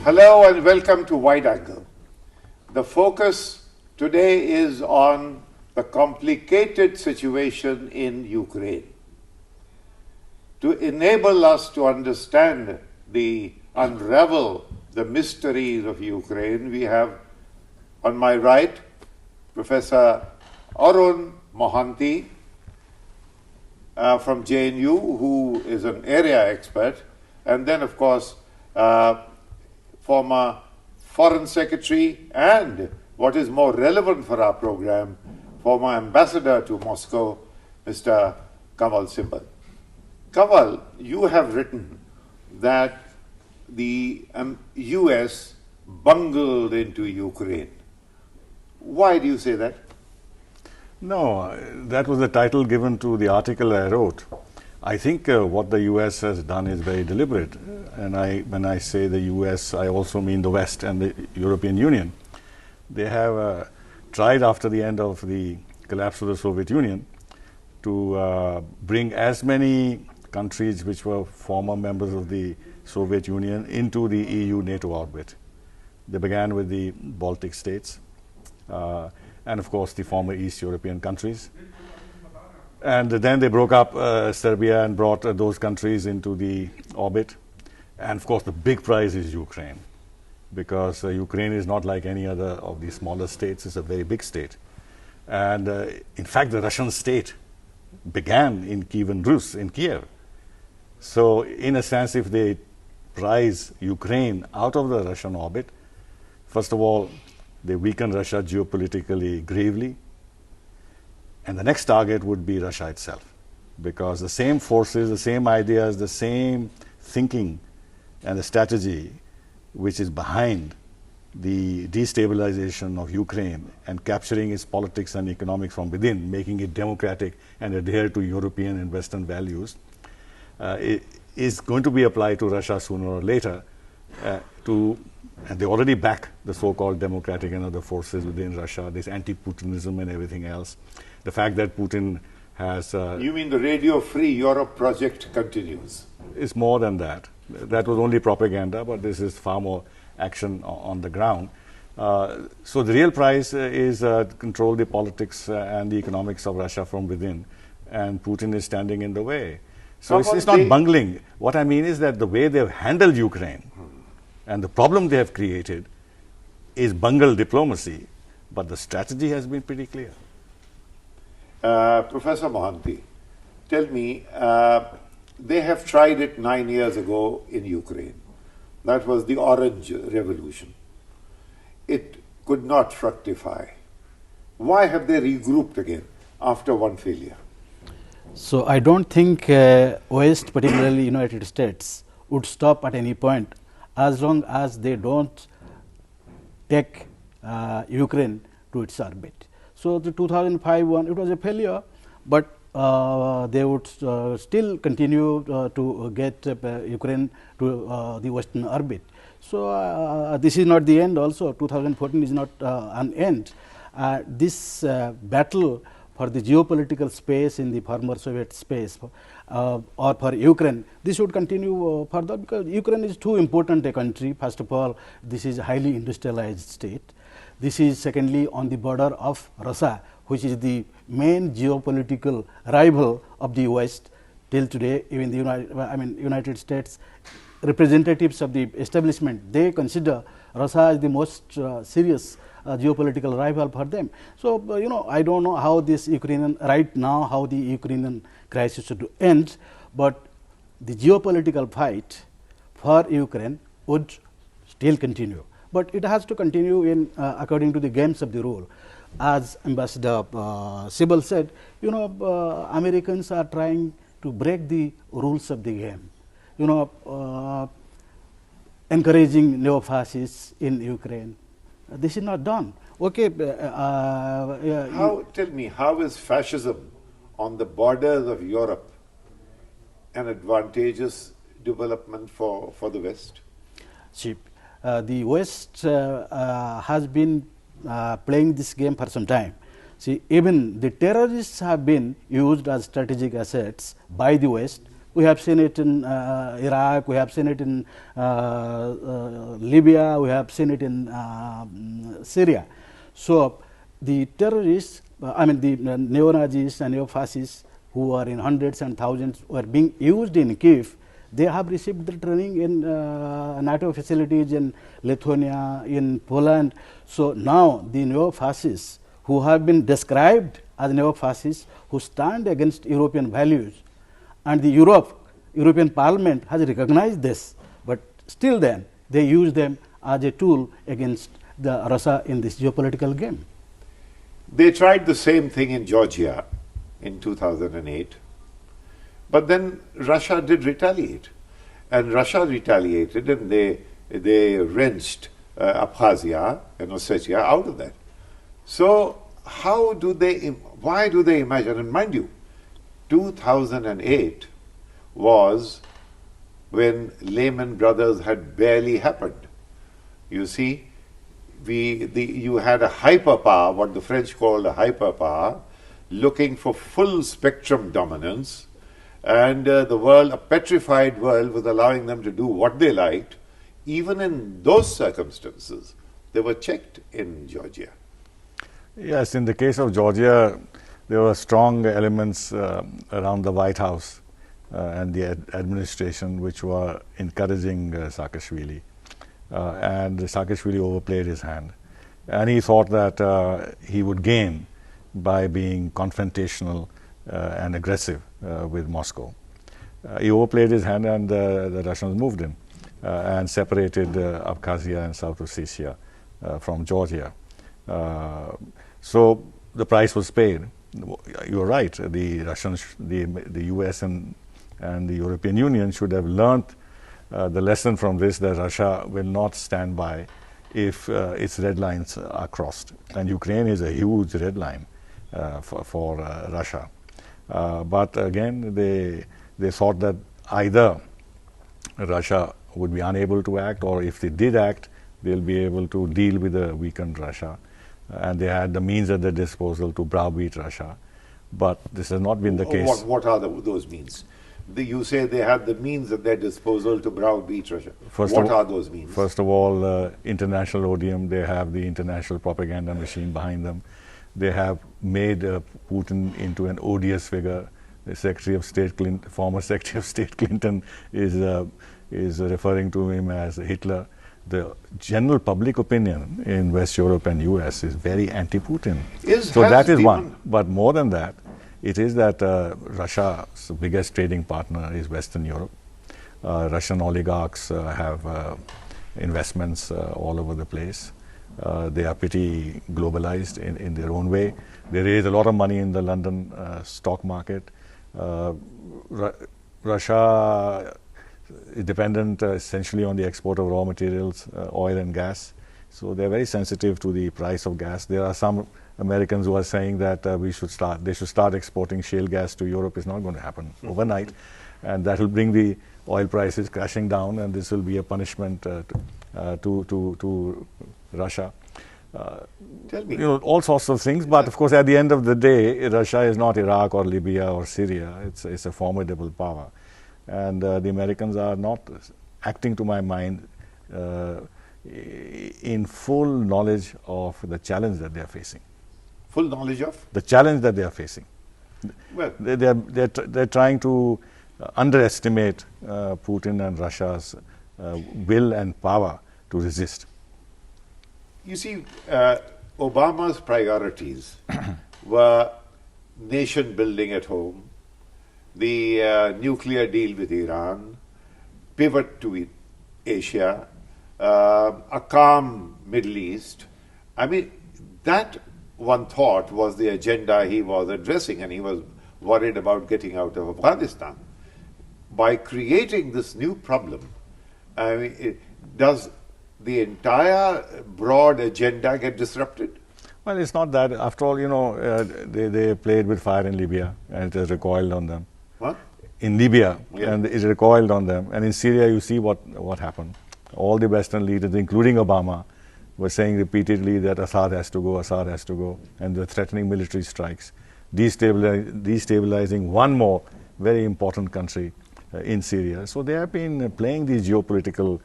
Hello and welcome to Wide Angle. The focus today is on the complicated situation in Ukraine. To enable us to understand unravel the mysteries of Ukraine, we have on my right Professor Arun Mohanty from JNU, who is an area expert, and then of course former Foreign Secretary and, what is more relevant for our program, former Ambassador to Moscow, Mr. Kamal Simbal. Kamal, you have written that the US bungled into Ukraine. Why do you say that? No, that was the title given to the article I wrote. I think what the US has done is very deliberate. And when I say the US, I also mean the West and the European Union. They have tried after the end of the collapse of the Soviet Union to bring as many countries which were former members of the Soviet Union into the EU-NATO orbit. They began with the Baltic states and of course the former East European countries. And then they broke up Serbia and brought those countries into the orbit. And of course the big prize is Ukraine, because Ukraine is not like any other of the smaller states. It's a very big state. And in fact the Russian state began in Kievan Rus, in Kiev. So in a sense, if they prize Ukraine out of the Russian orbit, first of all, they weaken Russia geopolitically gravely. And the next target would be Russia itself, because the same forces, the same ideas, the same thinking and the strategy which is behind the destabilization of Ukraine and capturing its politics and economics from within, making it democratic and adhere to European and Western values, is going to be applied to Russia sooner or later. And they already back the so-called democratic and other forces within Russia, this anti-Putinism and everything else. The fact that Putin has... you mean the Radio Free Europe project continues? It's more than that. That was only propaganda, but this is far more action on the ground. So the real prize is control the politics and the economics of Russia from within, and Putin is standing in the way. So it's not bungling. What I mean is that the way they've handled Ukraine and the problem they have created is bungled diplomacy, but the strategy has been pretty clear. Professor Mohanty, tell me, they have tried it 9 years ago in Ukraine. That was the Orange Revolution. It could not fructify. Why have they regrouped again after one failure? So I don't think West, particularly United States, would stop at any point as long as they don't take Ukraine to its orbit. So the 2005 one, it was a failure, but they would still continue to get Ukraine to the Western orbit. So this is not the end also. 2014 is not an end. This battle for the geopolitical space in the former Soviet space or for Ukraine, this would continue further, because Ukraine is too important a country. First of all, this is a highly industrialized state. This is secondly on the border of Russia, which is the main geopolitical rival of the West till today. Even the United States representatives of the establishment, they consider Russia as the most serious geopolitical rival for them. So I don't know how this Ukrainian right now, how the Ukrainian crisis should end, but the geopolitical fight for Ukraine would still continue. But it has to continue in according to the games of the rule. As Ambassador Simbal said, Americans are trying to break the rules of the game. Encouraging neo-fascists in Ukraine. This is not done. Okay. Tell me, how is fascism on the borders of Europe an advantageous development for the West? See, the West has been playing this game for some time. See, even the terrorists have been used as strategic assets by the West We have seen it in Iraq, we have seen it in Libya, we have seen it in Syria. So the terrorists, the neo-Nazis and neo-fascists who are in hundreds and thousands were being used in Kiev. They have received the training in NATO facilities in Lithuania, in Poland. So now the neo-fascists who have been described as neo-fascists who stand against European values, and the European Parliament has recognized this, but still then they use them as a tool against Russia in this geopolitical game. They tried the same thing in Georgia in 2008, but then Russia did retaliate, and Russia retaliated, and they wrenched Abkhazia and Ossetia out of that. So why do they imagine, and mind you, 2008 was when Lehman Brothers had barely happened. You see, you had a hyperpower, what the French called a hyperpower, looking for full spectrum dominance, and the world, a petrified world, was allowing them to do what they liked. Even in those circumstances, they were checked in Georgia. Yes, in the case of Georgia, there were strong elements around the White House and the administration which were encouraging Saakashvili. And Saakashvili overplayed his hand. And he thought that he would gain by being confrontational and aggressive with Moscow. He overplayed his hand, and the Russians moved in and separated Abkhazia and South Ossetia from Georgia. So the price was paid. You're right. The Russians, the US and the European Union should have learned the lesson from this, that Russia will not stand by if its red lines are crossed. And Ukraine is a huge red line for Russia. But again, they thought that either Russia would be unable to act, or if they did act, they'll be able to deal with a weakened Russia. And they had the means at their disposal to browbeat Russia. But this has not been the case. What are those means? You say they had the means at their disposal to browbeat Russia. What are those means? First of all, international odium. They have the international propaganda machine behind them. They have made Putin into an odious figure. The Secretary of State Clinton, former Secretary of State Clinton, is referring to him as Hitler. The general public opinion in West Europe and US is very anti-Putin. So that is one. But more than that, it is that Russia's biggest trading partner is Western Europe. Russian oligarchs have investments all over the place. They are pretty globalized in their own way. They raise a lot of money in the London stock market. Russia is dependent essentially on the export of raw materials, oil and gas. So they're very sensitive to the price of gas. There are some Americans who are saying that they should start exporting shale gas to Europe. It's not going to happen overnight, and that will bring the oil prices crashing down, and this will be a punishment to Russia. Tell me. All sorts of things, but of course at the end of the day, Russia is not Iraq or Libya or Syria. It's a formidable power. And the Americans are not acting, to my mind, in full knowledge of the challenge that they are facing. Full knowledge of? The challenge that they are facing. Well, they're trying to underestimate Putin and Russia's will and power to resist. You see, Obama's priorities were nation building at home, the nuclear deal with Iran, pivot to Asia, a calm Middle East. I mean, that one thought was the agenda he was addressing, and he was worried about getting out of Afghanistan. By creating this new problem, I mean, does the entire broad agenda get disrupted? Well, it's not that. After all, they played with fire in Libya, and it has recoiled on them. What? In Libya, Yeah. and it recoiled on them. And in Syria, you see what happened. All the Western leaders, including Obama, were saying repeatedly that Assad has to go, Assad has to go, and they're threatening military strikes, destabilizing one more very important country in Syria. So they have been playing these geopolitical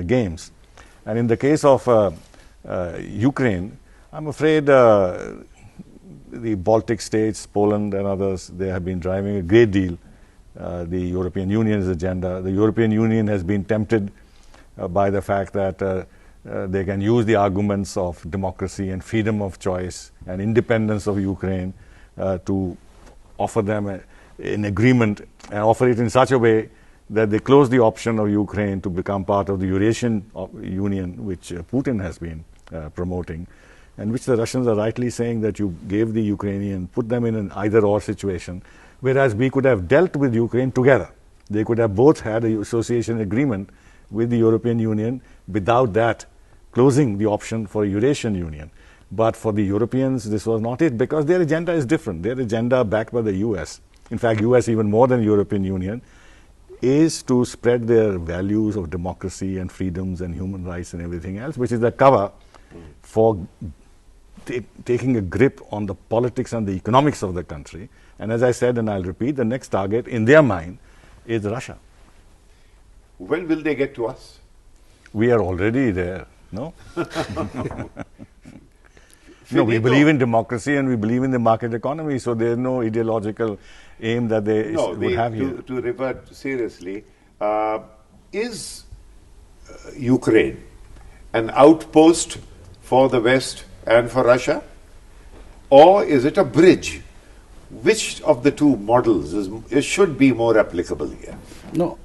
games. And in the case of Ukraine, I'm afraid the Baltic states, Poland and others, they have been driving a great deal the European Union's agenda. The European Union has been tempted by the fact that they can use the arguments of democracy and freedom of choice and independence of Ukraine to offer them an agreement and offer it in such a way that they close the option of Ukraine to become part of the Eurasian Union, which Putin has been promoting, and which the Russians are rightly saying that you gave the Ukrainian, put them in an either-or situation, whereas we could have dealt with Ukraine together. They could have both had an association agreement with the European Union without that closing the option for a Eurasian Union. But for the Europeans, this was not it, because their agenda is different. Their agenda, backed by the US, in fact, US even more than European Union, is to spread their values of democracy and freedoms and human rights and everything else, which is the cover for taking a grip on the politics and the economics of the country. And as I said, and I'll repeat, the next target in their mind is Russia. When will they get to us? We are already there, no? No, we believe in democracy and we believe in the market economy, so there's no ideological aim that they would have here. To revert seriously, is Ukraine an outpost for the West and for Russia, or is it a bridge? Which of the two models should be more applicable here? No,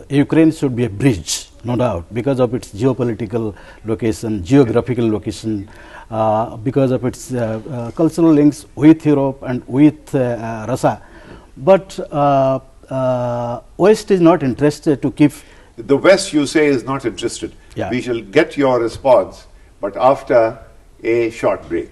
Ukraine should be a bridge, no doubt, because of its geopolitical location, geographical location, because of its cultural links with Europe and with Russia. But West is not interested to keep... The West, you say, is not interested. Yeah. We shall get your response, but after a short break.